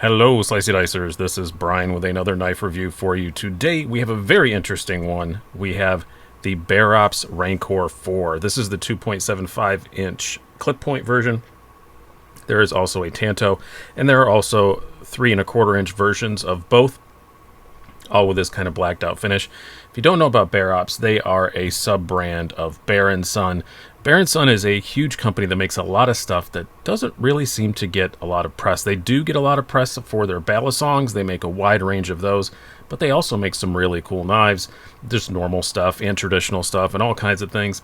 Hello, Slicey Dicers. This is Brian with another knife review for you. Today, we have a very interesting one. We have the Bear Ops Rancor 4. This is the 2.75-inch clip point version. There is also a Tanto, and there are also 3 1/4-inch versions of both, all with this kind of blacked out finish. If you don't know about Bear Ops, they are a sub-brand of Bear & Son. Bear & Son is a huge company that makes a lot of stuff that doesn't really seem to get a lot of press. They do get a lot of press for their battle songs. They make a wide range of those, but they also make some really cool knives, just normal stuff and traditional stuff and all kinds of things.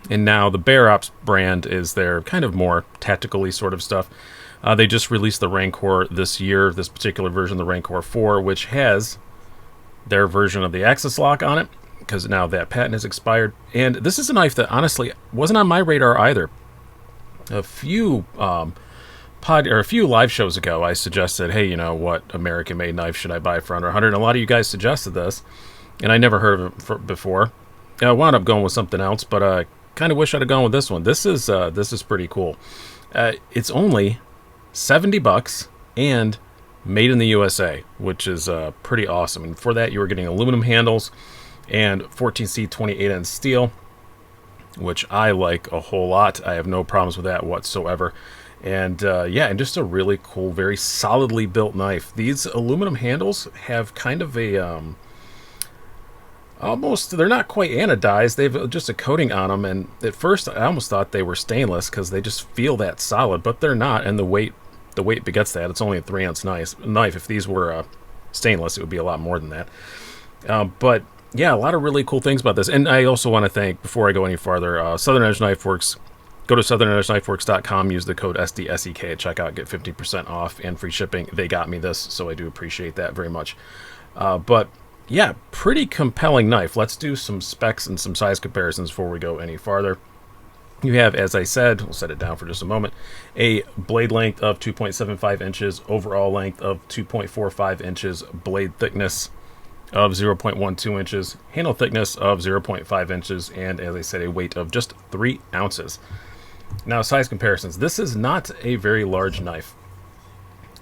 And now the Bear Ops brand is their kind of more tactically sort of stuff. They just released the Rancor this year, this particular version, the Rancor 4, which has their version of the axis lock on it, because now that patent has expired. And this is a knife that honestly wasn't on my radar either. A few a few live shows ago, I suggested, hey, you know what American-made knife should I buy for under 100? And a lot of you guys suggested this, and I never heard of it before. I wound up going with something else, but I kind of wish I'd have gone with this one. This is pretty cool. It's only $70 and made in the USA, which is pretty awesome. And for that, you were getting aluminum handles and 14C 28N steel, which I like a whole lot. I have no problems with that whatsoever. And yeah, and just a really cool, very solidly built knife. These aluminum handles have kind of a almost, they're not quite anodized. They've just a coating on them. And at first, I almost thought they were stainless because they just feel that solid, but they're not. And the weight begets that. It's only a 3-ounce knife. If these were stainless, it would be a lot more than that. But yeah, a lot of really cool things about this. And I also want to thank, before I go any farther, Southern Edge Knife Works. Go to southernedgeknifeworks.com, use the code SDSEK at checkout, get 50% off and free shipping. They got me this, so I do appreciate that very much. But yeah, pretty compelling knife. Let's do some specs and some size comparisons before we go any farther. You have, as I said, we'll set it down for just a moment, a blade length of 2.75 inches, overall length of 2.45 inches, blade thickness of 0.12 inches, handle thickness of 0.5 inches, and as I said, a weight of just 3 ounces. Now, size comparisons. This is not a very large knife.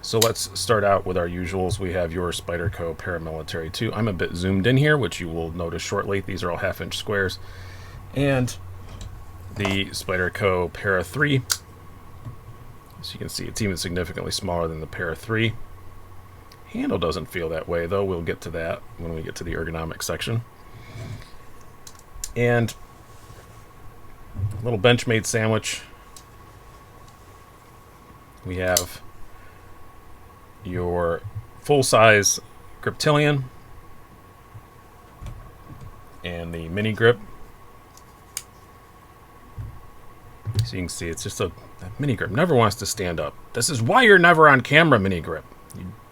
So let's start out with our usuals. We have your Spyderco Paramilitary 2. I'm a bit zoomed in here, which you will notice shortly. These are all half-inch squares. And the Spyderco Para 3. As you can see, it's even significantly smaller than the Para 3. Handle doesn't feel that way, though. We'll get to that when we get to the ergonomics section. And a little Benchmade sandwich. We have your full-size Griptilian and the mini grip. So you can see it's just a mini grip. Never wants to stand up. This is why you're never on camera, mini grip.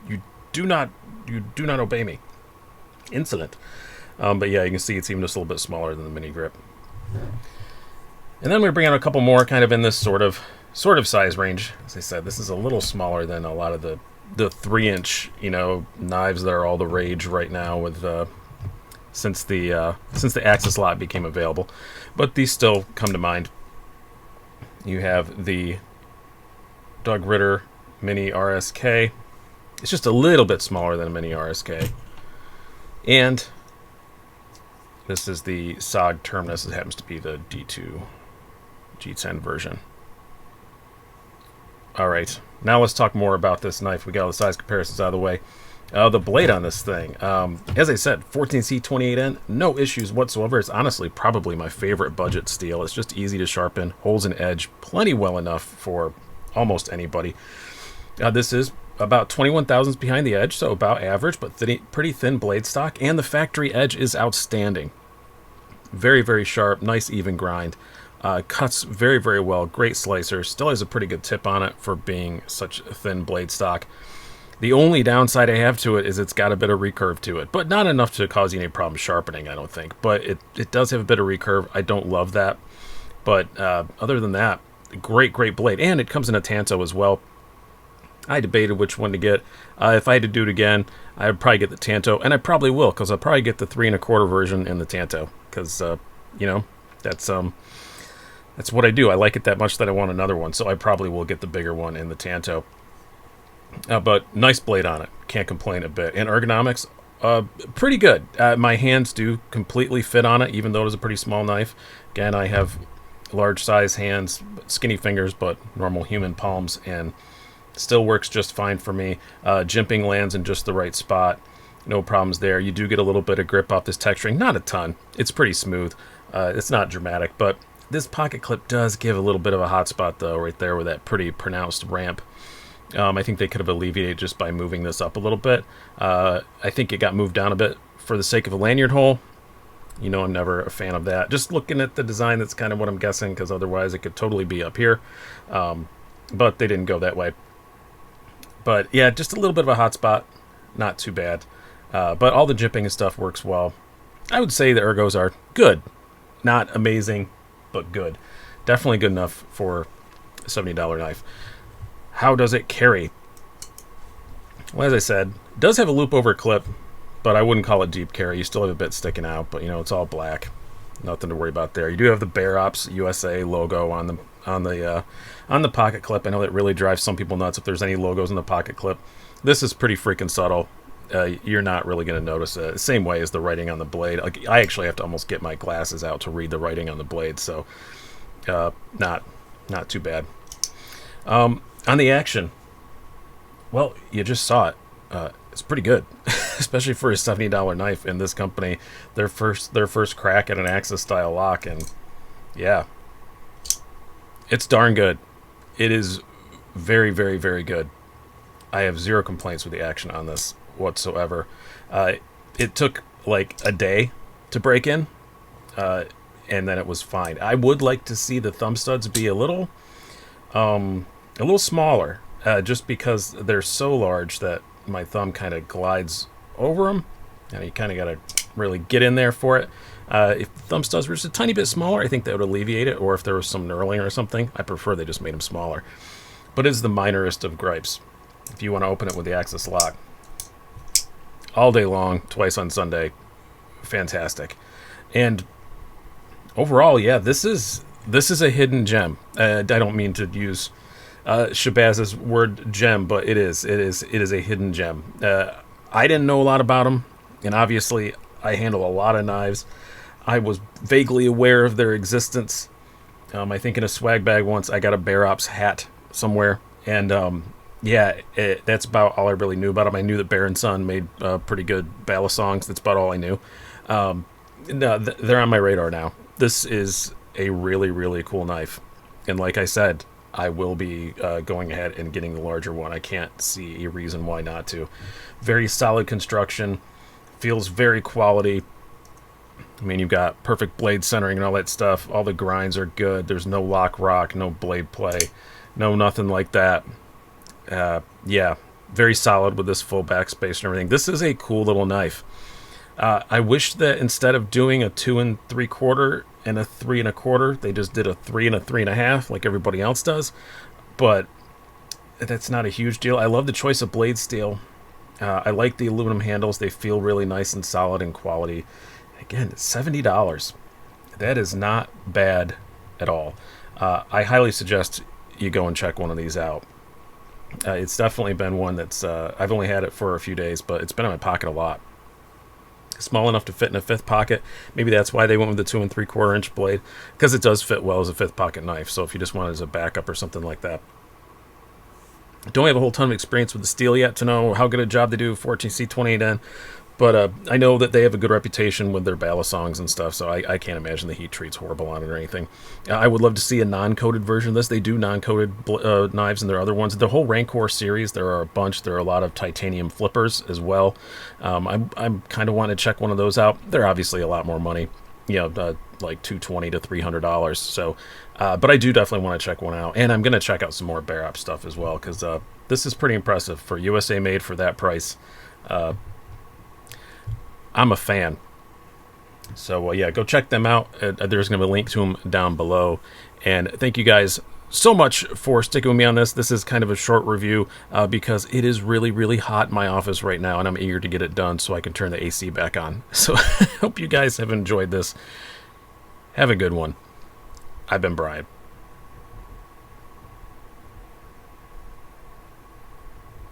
You do not obey me. Insolent. But yeah, you can see it's even just a little bit smaller than the mini grip. And then we bring out a couple more kind of in this sort of size range. As I said, this is a little smaller than a lot of the 3-inch, knives that are all the rage right now with since the axis lock became available. But these still come to mind. You have the Doug Ritter Mini RSK. It's just a little bit smaller than a Mini RSK. And this is the SOG Terminus. It happens to be the D2 G10 version. All right, now let's talk more about this knife. We got all the size comparisons out of the way. The blade on this thing, as I said, 14C 28N, no issues whatsoever. It's honestly probably my favorite budget steel. It's just easy to sharpen, holds an edge plenty well enough for almost anybody. This is about 21 thousandths behind the edge, so about average, but pretty thin blade stock, and the factory edge is outstanding. Very, very sharp, nice even grind. Cuts very, very well. Great slicer. Still has a pretty good tip on it for being such a thin blade stock. The only downside I have to it is it's got a bit of recurve to it, but not enough to cause you any problem sharpening, I don't think. But it does have a bit of recurve. I don't love that. But other than that, great blade. And it comes in a Tanto as well. I debated which one to get. If I had to do it again, I would probably get the Tanto, and I probably will, because I'll probably get the 3 1/4 version in the Tanto, because that's what I do. I like it that much that I want another one, so I probably will get the bigger one in the Tanto. But nice blade on it. Can't complain a bit. And ergonomics, pretty good. My hands do completely fit on it, even though it is a pretty small knife. Again, I have large size hands, skinny fingers, but normal human palms, and still works just fine for me. Jimping lands in just the right spot. No problems there. You do get a little bit of grip off this texturing. Not a ton. It's pretty smooth. It's not dramatic, but this pocket clip does give a little bit of a hot spot, though, right there with that pretty pronounced ramp. I think they could have alleviated just by moving this up a little bit. I think it got moved down a bit for the sake of a lanyard hole. You know, I'm never a fan of that. Just looking at the design, that's kind of what I'm guessing, because otherwise it could totally be up here. But they didn't go that way. But yeah, just a little bit of a hot spot. Not too bad. But all the jimping and stuff works well. I would say the ergos are good. Not amazing, but good. Definitely good enough for a $70 knife. How does it carry? Well, as I said, it does have a loop over clip, but I wouldn't call it deep carry. You still have a bit sticking out, but you know, it's all black. Nothing to worry about there. You do have the Bear Ops USA logo on the pocket clip. I know that really drives some people nuts if there's any logos in the pocket clip. This is pretty freaking subtle. You're not really going to notice it. Same way as the writing on the blade. Like, I actually have to almost get my glasses out to read the writing on the blade, so not too bad. On the action, well, you just saw it. It's pretty good, especially for a $70 knife in this company. Their first crack at an Axis style lock, and yeah, it's darn good. It is very, very, very good. I have zero complaints with the action on this whatsoever. It took like a day to break in, and then it was fine. I would like to see the thumb studs be a little smaller, just because they're so large that my thumb kind of glides over them. You kind of got to really get in there for it. If the thumb studs were just a tiny bit smaller, I think that would alleviate it, or if there was some knurling or something. I prefer they just made them smaller. But it's the minorest of gripes. If you want to open it with the Axis lock, all day long, twice on Sunday, fantastic. And overall, yeah, this is a hidden gem. I don't mean to use Shabazz's word gem, but it is a hidden gem. I didn't know a lot about them, and obviously I handle a lot of knives. I was vaguely aware of their existence. I think in a swag bag once I got a Bear Ops hat somewhere, and yeah, that's about all I really knew about them. I knew that Bear & Son made pretty good ballast songs. That's about all I knew. No, they're on my radar now. This is a really, really cool knife, and like I said, I will be going ahead and getting the larger one. I can't see a reason why not to. Very solid construction. Feels very quality. I mean, you've got perfect blade centering and all that stuff. All the grinds are good. There's no lock rock, no blade play, no nothing like that. Yeah, very solid with this full backspace and everything. This is a cool little knife. I wish that instead of doing a 2 3/4 and a 3 1/4, they just did a 3 and a 3 1/2 like everybody else does. But that's not a huge deal. I love the choice of blade steel. I like the aluminum handles. They feel really nice and solid in quality. Again, it's $70. That is not bad at all. I highly suggest you go and check one of these out. It's definitely been one that's I've only had it for a few days, but it's been in my pocket a lot. Small enough to fit in a fifth pocket. Maybe that's why they went with the 2 3/4 inch blade, because it does fit well as a fifth pocket knife. So if you just want it as a backup or something like that. Don't have a whole ton of experience with the steel yet to know how good a job they do 14C28N, but I know that they have a good reputation with their ballast songs and stuff, so I can't imagine the heat treat's horrible on it or anything. I would love to see a non-coated version of this. They do non-coated knives in their other ones. The whole Rancor series, there are a bunch. There are a lot of titanium flippers as well. I'm kind of wanting to check one of those out. They're obviously a lot more money, like $220 to $300. So, but I do definitely want to check one out, and I'm going to check out some more Bear Ops stuff as well, because this is pretty impressive for USA made for that price. I'm a fan. So, yeah, go check them out. There's going to be a link to them down below. And thank you guys so much for sticking with me on this. This is kind of a short review because it is really, really hot in my office right now, and I'm eager to get it done so I can turn the AC back on. So I hope you guys have enjoyed this. Have a good one. I've been Brian.